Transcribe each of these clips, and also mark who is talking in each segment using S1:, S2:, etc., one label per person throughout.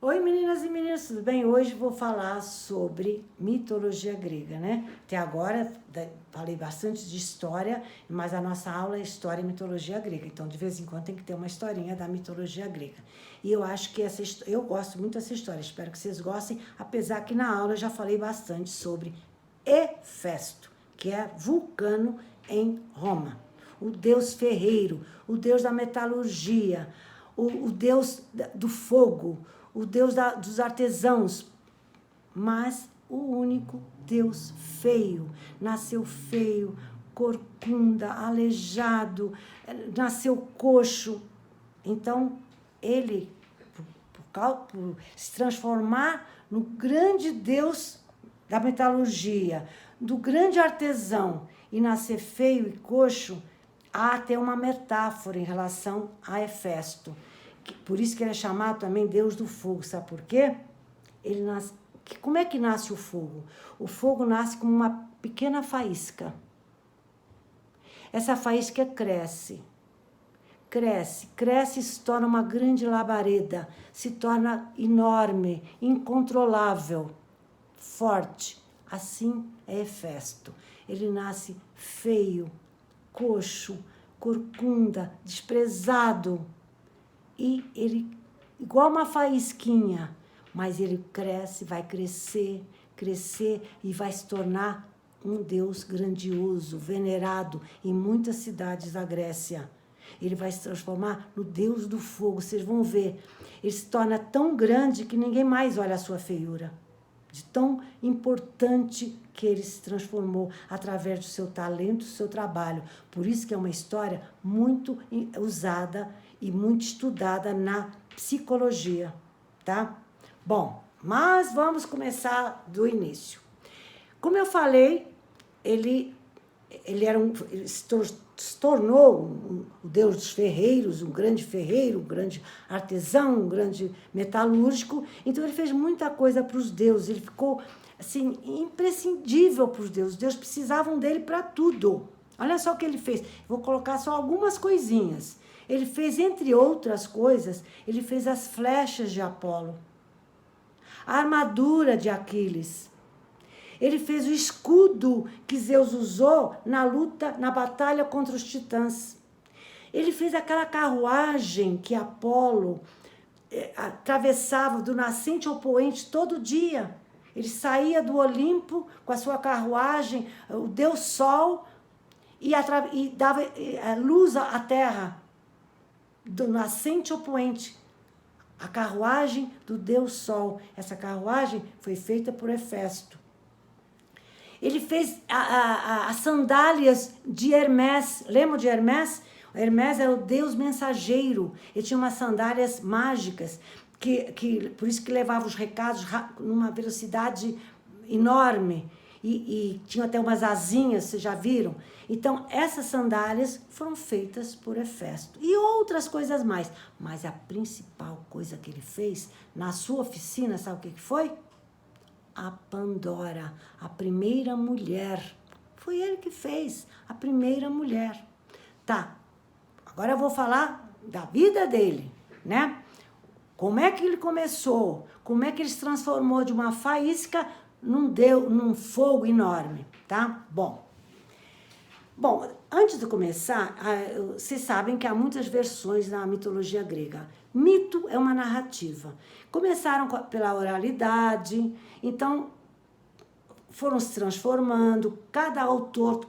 S1: Oi, meninas e meninos, tudo bem? Hoje vou falar sobre mitologia grega, né? Até agora falei bastante de história, mas a nossa aula é história e mitologia grega. Então, de vez em quando tem que ter uma historinha da mitologia grega. E eu acho que eu gosto muito dessa história, espero que vocês gostem, apesar que na aula eu já falei bastante sobre Hefesto, que é Vulcano em Roma. O deus ferreiro, o deus da metalurgia, o deus do fogo, o Deus dos artesãos, mas o único Deus feio. Nasceu feio, corcunda, aleijado, nasceu coxo. Então, ele, por se transformar no grande Deus da metalurgia, do grande artesão, e nascer feio e coxo, há até uma metáfora em relação a Hefesto. Por isso que ele é chamado também Deus do fogo, sabe por quê? Ele nasce, como é que nasce o fogo? O fogo nasce como uma pequena faísca. Essa faísca cresce, cresce e se torna uma grande labareda, se torna enorme, incontrolável, forte. Assim é Hefesto. Ele nasce feio, coxo, corcunda, desprezado. E ele, igual uma faísquinha, mas ele cresce, vai crescer e vai se tornar um Deus grandioso, venerado em muitas cidades da Grécia. Ele vai se transformar no Deus do fogo, vocês vão ver. Ele se torna tão grande que ninguém mais olha a sua feiura. De tão importante que ele se transformou através do seu talento, do seu trabalho. Por isso que é uma história muito usada e muito estudada na psicologia, tá? Bom, mas vamos começar do início. Como eu falei, ele se tornou o deus dos ferreiros, um grande ferreiro, um grande artesão, um grande metalúrgico. Então, ele fez muita coisa para os deuses. Ele ficou, assim, imprescindível para os deuses. Os deuses precisavam dele para tudo. Olha só o que ele fez. Vou colocar só algumas coisinhas. Ele fez, entre outras coisas, ele fez as flechas de Apolo, a armadura de Aquiles. Ele fez o escudo que Zeus usou na luta, na batalha contra os titãs. Ele fez aquela carruagem que Apolo atravessava do nascente ao poente todo dia. Ele saía do Olimpo com a sua carruagem, o Deus Sol, e dava luz à terra, do nascente ao poente. A carruagem do Deus Sol. Essa carruagem foi feita por Hefesto. Ele fez as sandálias de Hermés. Lembra de Hermés? Hermés era o deus mensageiro. Ele tinha umas sandálias mágicas, por isso que levava os recados numa velocidade enorme. E tinha até umas asinhas, vocês já viram? Então, essas sandálias foram feitas por Hefesto. E outras coisas mais. Mas a principal coisa que ele fez na sua oficina, sabe o que foi? A Pandora, a primeira mulher. Foi ele que fez, a primeira mulher. Tá, agora eu vou falar da vida dele, né? Como é que ele começou? Como é que ele se transformou de uma faísca num fogo enorme, tá? Bom, antes de começar, vocês sabem que há muitas versões na mitologia grega. Mito é uma narrativa. Começaram pela oralidade, então foram se transformando, cada autor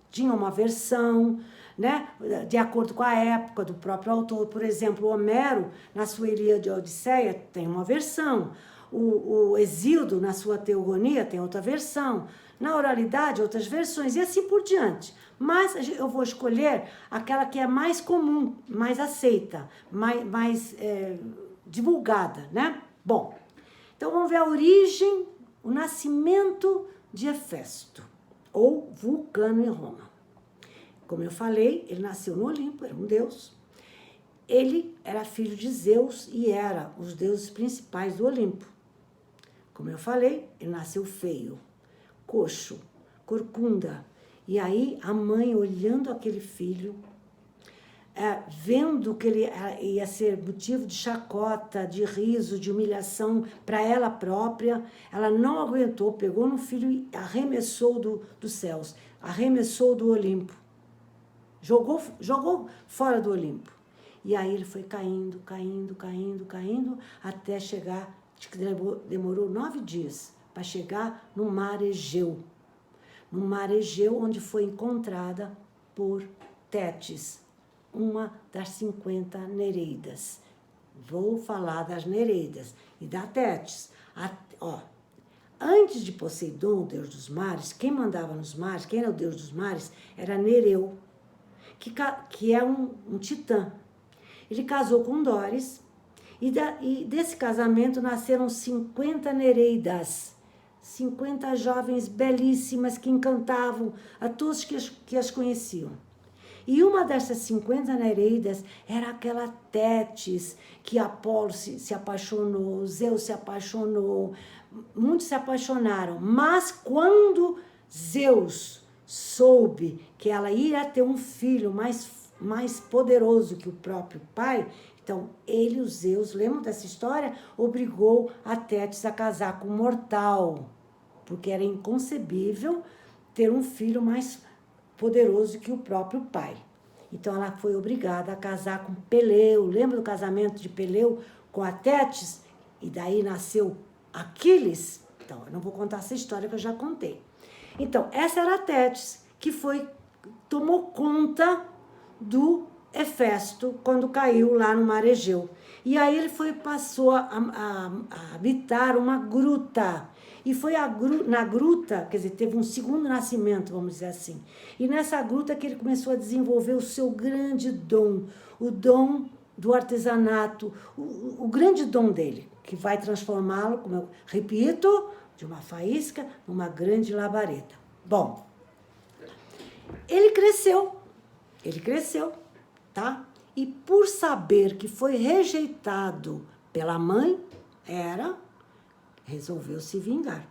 S1: tinha uma versão, né, de acordo com a época do próprio autor. Por exemplo, Homero, na sua Ilíada e Odisseia, tem uma versão. O Hesíodo, na sua Teogonia, tem outra versão. Na oralidade, outras versões, e assim por diante. Mas eu vou escolher aquela que é mais comum, mais aceita, mais divulgada, né? Bom, então vamos ver a origem, o nascimento de Hefesto, ou Vulcano em Roma. Como eu falei, ele nasceu no Olimpo, era um deus. Ele era filho de Zeus e era os deuses principais do Olimpo. Como eu falei, ele nasceu feio, coxo, corcunda. E aí a mãe, olhando aquele filho, vendo que ele ia ser motivo de chacota, de riso, de humilhação para ela própria, ela não aguentou, pegou no filho e arremessou dos céus, arremessou do Olimpo, jogou fora do Olimpo. E aí ele foi caindo, até chegar, acho que demorou 9 dias, para chegar no mar Egeu. No mar Egeu, onde foi encontrada por Tétis, uma das 50 Nereidas. Vou falar das Nereidas e da Tétis. Antes de Poseidon, o deus dos mares, quem mandava nos mares, quem era o deus dos mares, era Nereu, que é um titã. Ele casou com Dóris, e desse casamento nasceram 50 Nereidas, 50 jovens belíssimas que encantavam a todos que as conheciam. E uma dessas 50 Nereidas era aquela Tétis, que Apolo se apaixonou, Zeus se apaixonou, muitos se apaixonaram. Mas quando Zeus soube que ela ia ter um filho mais poderoso que o próprio pai, então ele, o Zeus, lembram dessa história? Obrigou a Tétis a casar com um mortal, porque era inconcebível ter um filho mais poderoso que o próprio pai. Então ela foi obrigada a casar com Peleu. Lembra do casamento de Peleu com a Tétis? E daí nasceu Aquiles. Então, eu não vou contar essa história que eu já contei. Então, essa era a Tétis, que tomou conta do Hefesto quando caiu lá no mar Egeu. E aí ele passou a habitar uma gruta. E foi na gruta, quer dizer, teve um segundo nascimento, vamos dizer assim. E nessa gruta que ele começou a desenvolver o seu grande dom, o dom do artesanato, o grande dom dele, que vai transformá-lo, como eu repito, de uma faísca numa grande labareda. Bom, ele cresceu, tá? E por saber que foi rejeitado pela mãe, resolveu se vingar.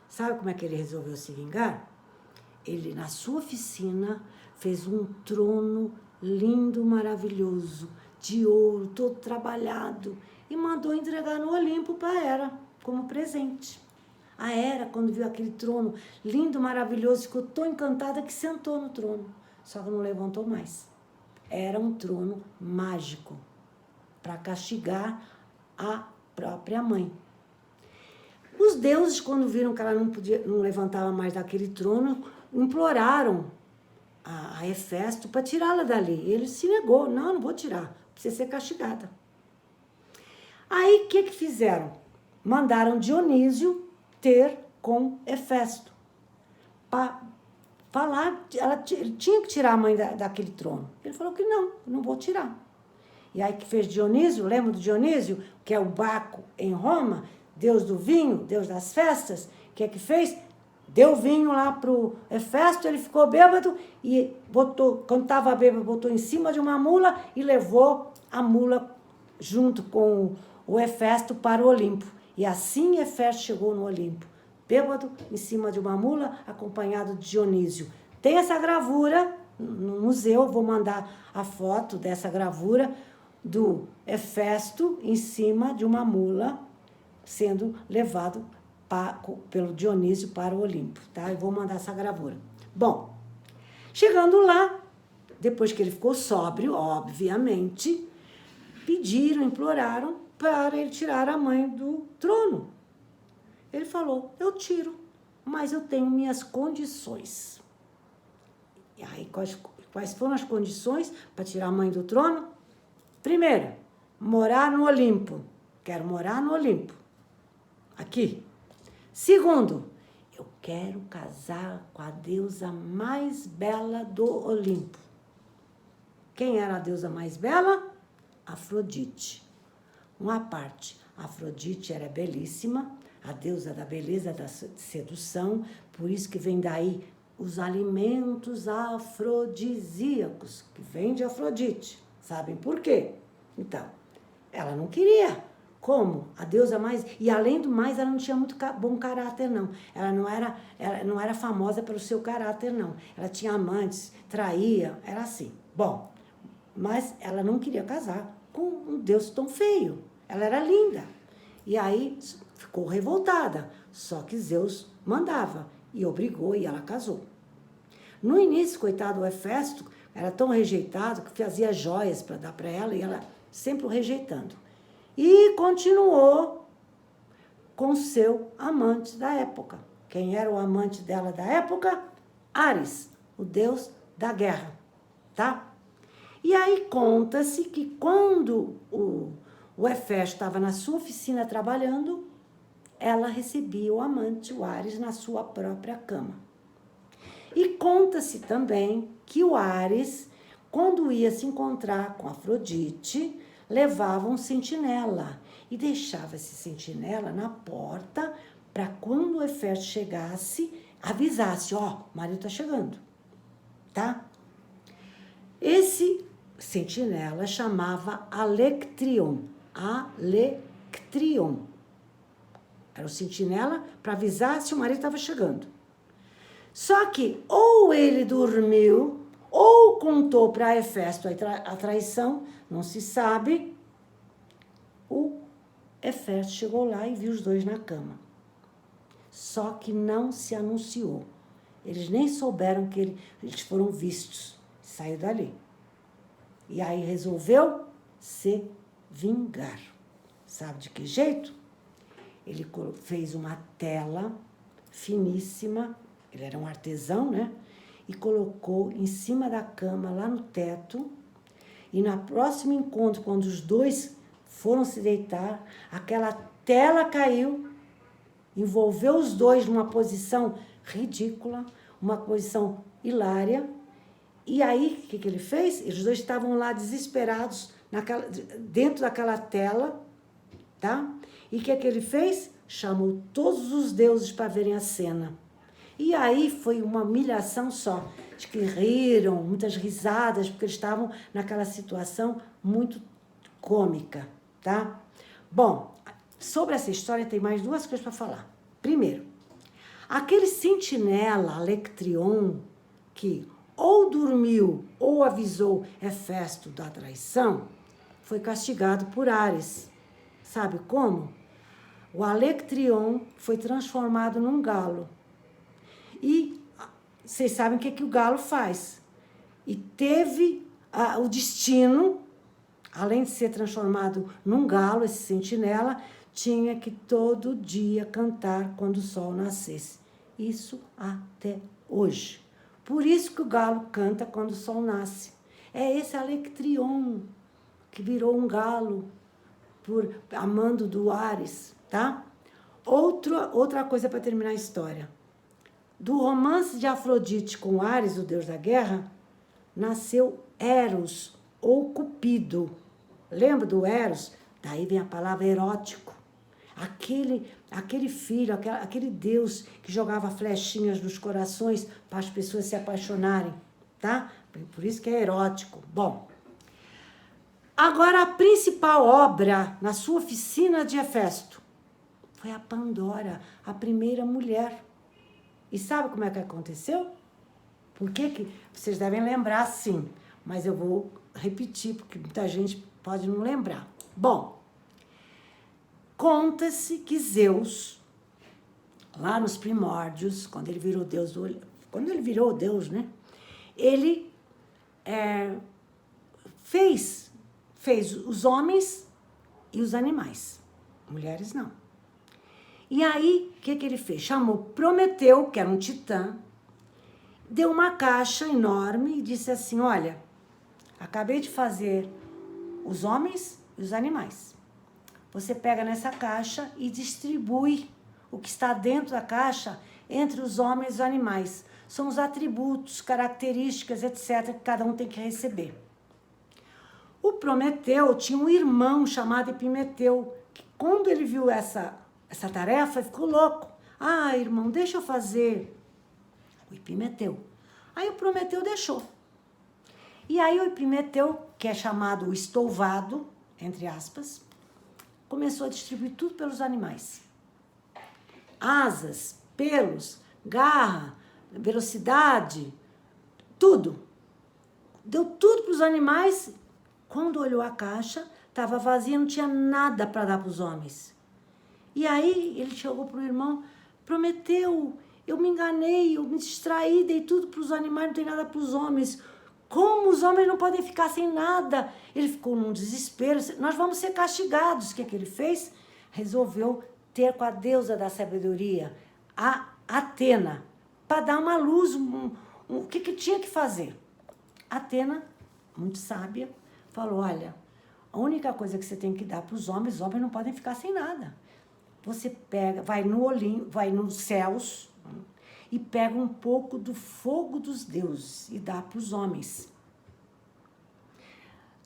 S1: Sabe como é que ele resolveu se vingar? Ele, na sua oficina, fez um trono lindo, maravilhoso, de ouro, todo trabalhado, e mandou entregar no Olimpo para Hera, como presente. A Hera, quando viu aquele trono lindo, maravilhoso, ficou tão encantada que sentou no trono, só que não levantou mais. Era um trono mágico, para castigar a própria mãe. Os deuses, quando viram que ela não levantava mais daquele trono, imploraram a Hefesto para tirá-la dali. Ele se negou, não vou tirar, precisa ser castigada. Aí, o que fizeram? Mandaram Dionísio ter com Hefesto, para falar, ele tinha que tirar a mãe daquele trono. Ele falou que não vou tirar. E aí que fez Dionísio, lembra do Dionísio, que é o Baco em Roma, deus do vinho, deus das festas, o que fez? Deu vinho lá pro Hefesto, ele ficou bêbado e quando estava bêbado, botou em cima de uma mula e levou a mula junto com o Hefesto para o Olimpo. E assim Hefesto chegou no Olimpo, bêbado, em cima de uma mula, acompanhado de Dionísio. Tem essa gravura no museu, vou mandar a foto dessa gravura do Hefesto em cima de uma mula, sendo levado pelo Dionísio para o Olimpo, tá? Eu vou mandar essa gravura. Bom, chegando lá, depois que ele ficou sóbrio, obviamente, imploraram para ele tirar a mãe do trono. Ele falou, eu tiro, mas eu tenho minhas condições. E aí, quais foram as condições para tirar a mãe do trono? Primeiro, morar no Olimpo. Quero morar no Olimpo. Aqui. Segundo, eu quero casar com a deusa mais bela do Olimpo. Quem era a deusa mais bela? Afrodite. Uma parte, Afrodite era belíssima, a deusa da beleza, da sedução, por isso que vem daí os alimentos afrodisíacos, que vem de Afrodite. Sabem por quê? Então, ela não queria. Como? A deusa mais... E além do mais, ela não tinha muito bom caráter, não. Ela não era famosa pelo seu caráter, não. Ela tinha amantes, traía, era assim. Bom, Mas ela não queria casar com um Deus tão feio. Ela era linda. E aí ficou revoltada. Só que Zeus mandava e obrigou e ela casou. No início, coitado, o Hefesto era tão rejeitado que fazia joias para dar para ela e ela sempre o rejeitando. E continuou com seu amante da época. Quem era o amante dela da época? Ares, o deus da guerra, tá? E aí conta-se que quando o Hefesto estava na sua oficina trabalhando, ela recebia o amante, o Ares, na sua própria cama. E conta-se também que o Ares, quando ia se encontrar com Afrodite, levava um sentinela e deixava esse sentinela na porta para quando o Hefesto chegasse, avisasse, ó, o marido está chegando, tá? Esse sentinela chamava Alectrion. Alectrion. Era o sentinela para avisar se o marido estava chegando. Só que ou ele dormiu, ou contou para Hefesto a traição, não se sabe. O Hefesto chegou lá e viu os dois na cama. Só que não se anunciou. Eles nem souberam que eles foram vistos. Saiu dali. E aí resolveu se vingar. Sabe de que jeito? Ele fez uma tela finíssima. Ele era um artesão, né? E colocou em cima da cama, lá no teto. E no próximo encontro, quando os dois foram se deitar, aquela tela caiu, envolveu os dois numa posição ridícula, uma posição hilária. E aí, o que ele fez? Os dois estavam lá desesperados, dentro daquela tela, tá? E o que ele fez? Chamou todos os deuses para verem a cena. E aí foi uma humilhação só, de que riram, muitas risadas, porque eles estavam naquela situação muito cômica, tá? Bom, sobre essa história tem mais duas coisas para falar. Primeiro, aquele sentinela, Alectrion, que ou dormiu ou avisou Hefesto da traição, foi castigado por Ares. Sabe como? O Alectrion foi transformado num galo. E vocês sabem o que o galo faz. E teve o destino, além de ser transformado num galo, esse sentinela, tinha que todo dia cantar quando o sol nascesse. Isso até hoje. Por isso que o galo canta quando o sol nasce. É esse Alectrion que virou um galo por amando do Ares, tá? Outra coisa para terminar a história. Do romance de Afrodite com Ares, o deus da guerra, nasceu Eros, ou Cupido. Lembra do Eros? Daí vem a palavra erótico. Aquele filho, aquele deus que jogava flechinhas nos corações para as pessoas se apaixonarem, tá? Por isso que é erótico. Bom, agora a principal obra na sua oficina de Hefesto foi a Pandora, a primeira mulher. E sabe como é que aconteceu? Por que vocês devem lembrar, sim, mas eu vou repetir, porque muita gente pode não lembrar. Bom, conta-se que Zeus, lá nos primórdios, quando ele virou Deus, né? Ele fez os homens e os animais. Mulheres não. E aí, o que ele fez? Chamou Prometeu, que era um titã, deu uma caixa enorme e disse assim, olha, acabei de fazer os homens e os animais. Você pega nessa caixa e distribui o que está dentro da caixa entre os homens e os animais. São os atributos, características, etc., que cada um tem que receber. O Prometeu tinha um irmão chamado Epimeteu, que quando ele viu essa tarefa, ficou louco. Ah, irmão, deixa eu fazer. O Epimeteu. Aí o Prometeu deixou. E aí o Epimeteu, que é chamado o estouvado, entre aspas, começou a distribuir tudo pelos animais. Asas, pelos, garra, velocidade, tudo. Deu tudo para os animais Quando olhou a caixa, estava vazia, não tinha nada para dar para os homens. E aí ele chegou para o irmão, Prometeu, eu me enganei, eu me distraí, dei tudo para os animais, não tem nada para os homens. Como os homens não podem ficar sem nada? Ele ficou num desespero, nós vamos ser castigados. O que é que ele fez? Resolveu ter com a deusa da sabedoria, a Atena, para dar uma luz, o que tinha que fazer. Atena, muito sábia, falou, olha, a única coisa que você tem que dar para os homens não podem ficar sem nada. Você pega, vai no Olimpo, vai nos céus e pega um pouco do fogo dos deuses e dá para os homens.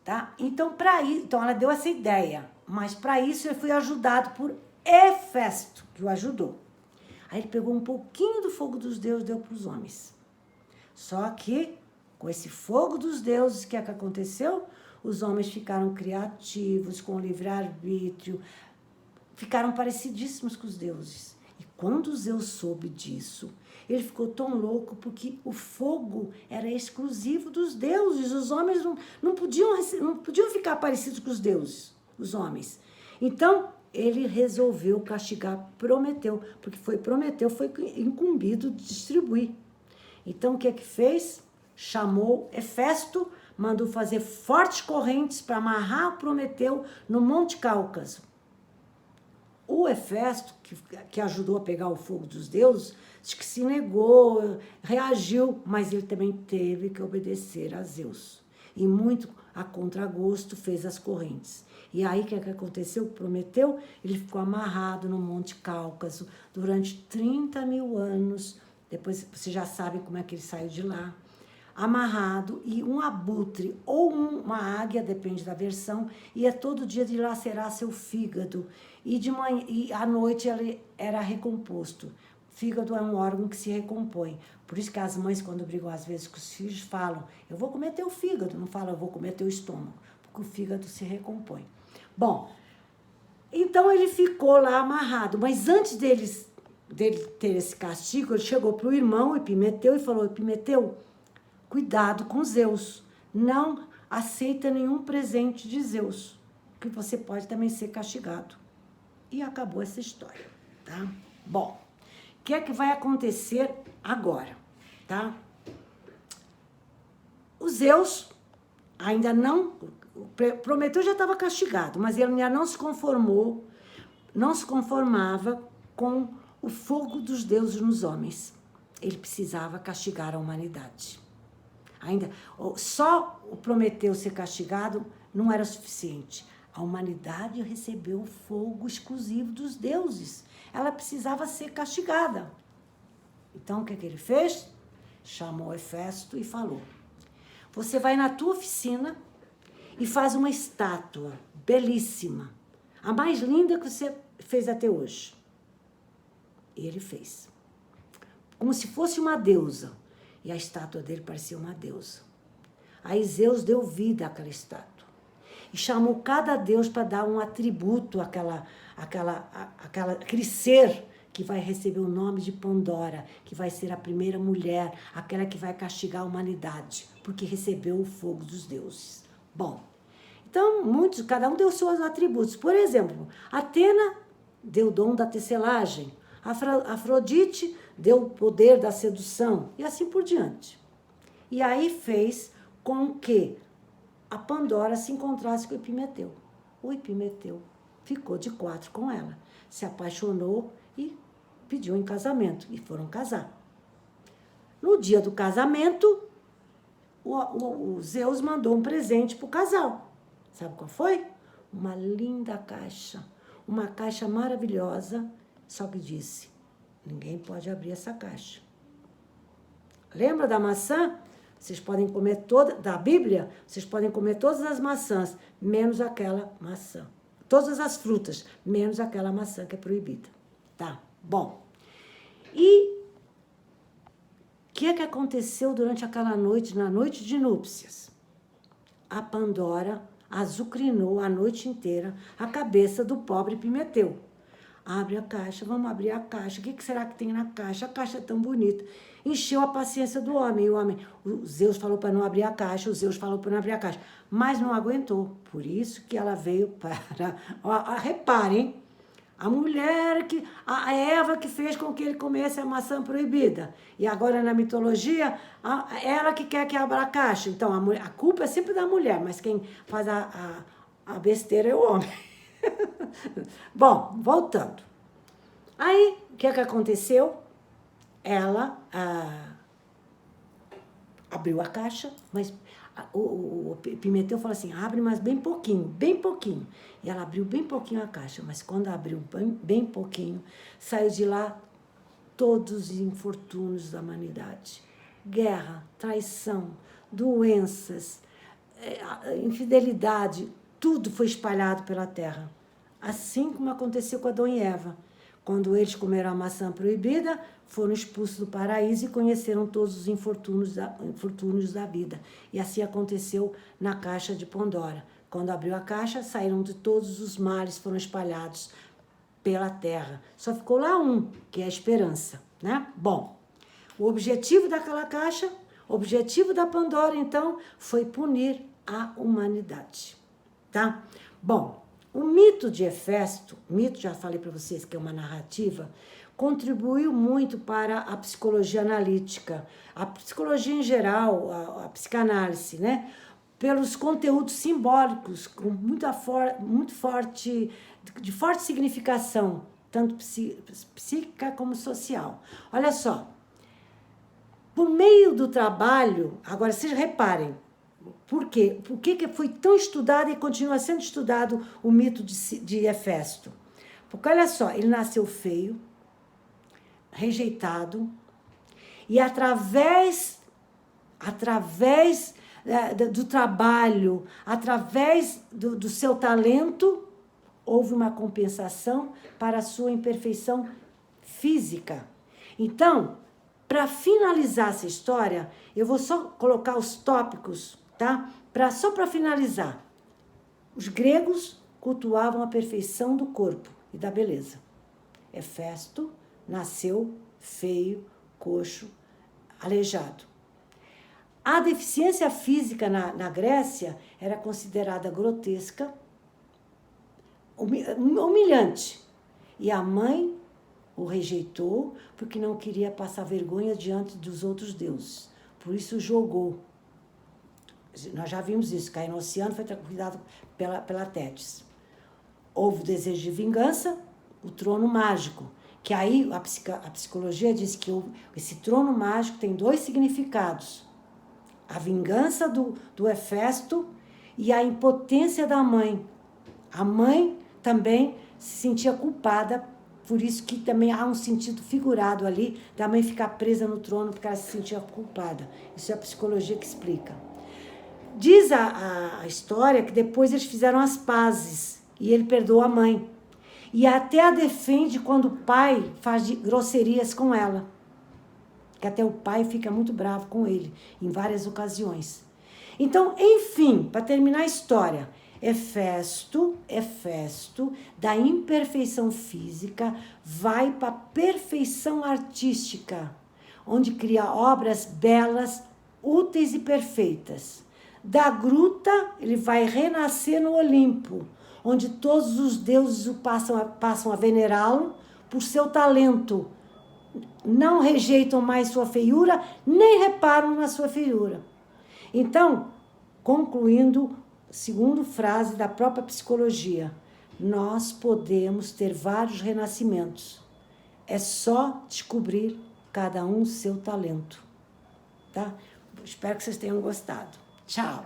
S1: Tá? Então, ela deu essa ideia, mas para isso ele foi ajudado por Hefesto, que o ajudou. Aí ele pegou um pouquinho do fogo dos deuses e deu para os homens. Só que, com esse fogo dos deuses, o que aconteceu? Os homens ficaram criativos, com livre-arbítrio, ficaram parecidíssimos com os deuses. E quando Zeus soube disso, ele ficou tão louco porque o fogo era exclusivo dos deuses. Os homens não podiam ficar parecidos com os deuses, os homens. Então, ele resolveu castigar Prometeu, porque Prometeu foi incumbido de distribuir. Então, o que é que fez? Chamou Hefesto, mandou fazer fortes correntes para amarrar Prometeu no Monte Cáucaso. O Hefesto, que ajudou a pegar o fogo dos deuses, acho que se negou, reagiu, mas ele também teve que obedecer a Zeus. E muito a contragosto fez as correntes. E aí o que aconteceu? Prometeu, ele ficou amarrado no Monte Cáucaso durante 30 mil anos. Depois você já sabe como é que ele saiu de lá. Amarrado, e um abutre ou uma águia, depende da versão, ia todo dia dilacerar seu fígado. E de manhã, e à noite ele era recomposto. O fígado é um órgão que se recompõe. Por isso que as mães, quando brigam às vezes com os filhos, falam, eu vou comer teu fígado, não falam, eu vou comer teu estômago, porque o fígado se recompõe. Bom, então ele ficou lá amarrado, mas antes dele ter esse castigo, ele chegou para o irmão Epimeteu e falou, Epimeteu, cuidado com Zeus, não aceita nenhum presente de Zeus, que você pode também ser castigado. E acabou essa história, tá? Bom, o que é que vai acontecer agora, tá? O Zeus ainda não... Prometeu já estava castigado, mas ele ainda não se conformava com o fogo dos deuses nos homens. Ele precisava castigar a humanidade. Ainda, só o Prometeu ser castigado não era suficiente. A humanidade recebeu o fogo exclusivo dos deuses. Ela precisava ser castigada. Então, o que ele fez? Chamou Hefesto e falou, você vai na tua oficina e faz uma estátua belíssima, a mais linda que você fez até hoje. E ele fez. Como se fosse uma deusa. E a estátua dele parecia uma deusa. Aí Zeus deu vida àquela estátua. E chamou cada deus para dar um atributo àquele ser que vai receber o nome de Pandora, que vai ser a primeira mulher, aquela que vai castigar a humanidade, porque recebeu o fogo dos deuses. Bom, então cada um deu seus atributos. Por exemplo, Atena deu o dom da tecelagem, Afrodite deu o poder da sedução, e assim por diante. E aí fez com que a Pandora se encontrasse com o Epimeteu. O Epimeteu ficou de 4 com ela, se apaixonou e pediu em casamento, e foram casar. No dia do casamento, o Zeus mandou um presente para o casal. Sabe qual foi? Uma linda caixa, uma caixa maravilhosa, só que disse, ninguém pode abrir essa caixa. Lembra da maçã? Vocês podem comer da Bíblia, vocês podem comer todas as maçãs, menos aquela maçã. Todas as frutas, menos aquela maçã que é proibida. Tá? Bom. E o que aconteceu durante aquela noite, na noite de núpcias? A Pandora azucrinou a noite inteira a cabeça do pobre Epimeteu. Abre a caixa, vamos abrir a caixa. O que será que tem na caixa? A caixa é tão bonita. Encheu a paciência do homem. E o Zeus falou para não abrir a caixa, o Zeus falou para não abrir a caixa. Mas não aguentou. Por isso que ela veio para... Reparem, a Eva que fez com que ele comesse a maçã proibida. E agora na mitologia, ela que quer que abra a caixa. Então a culpa é sempre da mulher, mas quem faz a besteira é o homem. Bom, voltando. Aí, o que aconteceu? Ela abriu a caixa, mas o Pimeteu falou assim, abre, mas bem pouquinho, bem pouquinho. E ela abriu bem pouquinho a caixa, mas quando abriu bem pouquinho, saiu de lá todos os infortúnios da humanidade. Guerra, traição, doenças, infidelidade, tudo foi espalhado pela terra. Assim como aconteceu com Adão e Eva. Quando eles comeram a maçã proibida, foram expulsos do paraíso e conheceram todos os infortúnios da vida. E assim aconteceu na caixa de Pandora. Quando abriu a caixa, saíram de todos os males, foram espalhados pela terra. Só ficou lá um, que é a esperança, né? Bom, o objetivo daquela caixa, o objetivo da Pandora, então, foi punir a humanidade, tá? Bom, o mito de Hefesto, já falei para vocês que é uma narrativa, contribuiu muito para a psicologia analítica, a psicologia em geral, a psicanálise, né? Pelos conteúdos simbólicos, com muito forte, de forte significação, tanto psíquica como social. Olha só, por meio do trabalho, agora vocês reparem, por quê? Por que foi tão estudado e continua sendo estudado o mito de Hefesto? Porque, olha só, ele nasceu feio, rejeitado, e através do trabalho, através do seu talento, houve uma compensação para a sua imperfeição física. Então, para finalizar essa história, eu vou só colocar os tópicos, tá? Só para finalizar. Os gregos cultuavam a perfeição do corpo e da beleza. Hefesto nasceu feio, coxo, aleijado. A deficiência física na Grécia era considerada grotesca, humilhante. E a mãe o rejeitou porque não queria passar vergonha diante dos outros deuses. Por isso o jogou. Nós já vimos isso, caiu no oceano, foi cuidado pela Tétis. Houve o desejo de vingança, o trono mágico, que aí a psicologia diz que esse trono mágico tem 2 significados. A vingança do Hefesto e a impotência da mãe. A mãe também se sentia culpada, por isso que também há um sentido figurado ali da mãe ficar presa no trono porque ela se sentia culpada. Isso é a psicologia que explica. Diz a história que depois eles fizeram as pazes e ele perdoou a mãe. E até a defende quando o pai faz grosserias com ela. Que até o pai fica muito bravo com ele, em várias ocasiões. Então, enfim, para terminar a história, Hefesto, da imperfeição física, vai para a perfeição artística, onde cria obras belas, úteis e perfeitas. Da gruta, ele vai renascer no Olimpo, onde todos os deuses o passam a venerá-lo por seu talento. Não rejeitam mais sua feiura, nem reparam na sua feiura. Então, concluindo, segundo frase da própria psicologia, nós podemos ter vários renascimentos. É só descobrir cada um seu talento. Tá? Espero que vocês tenham gostado. Tchau!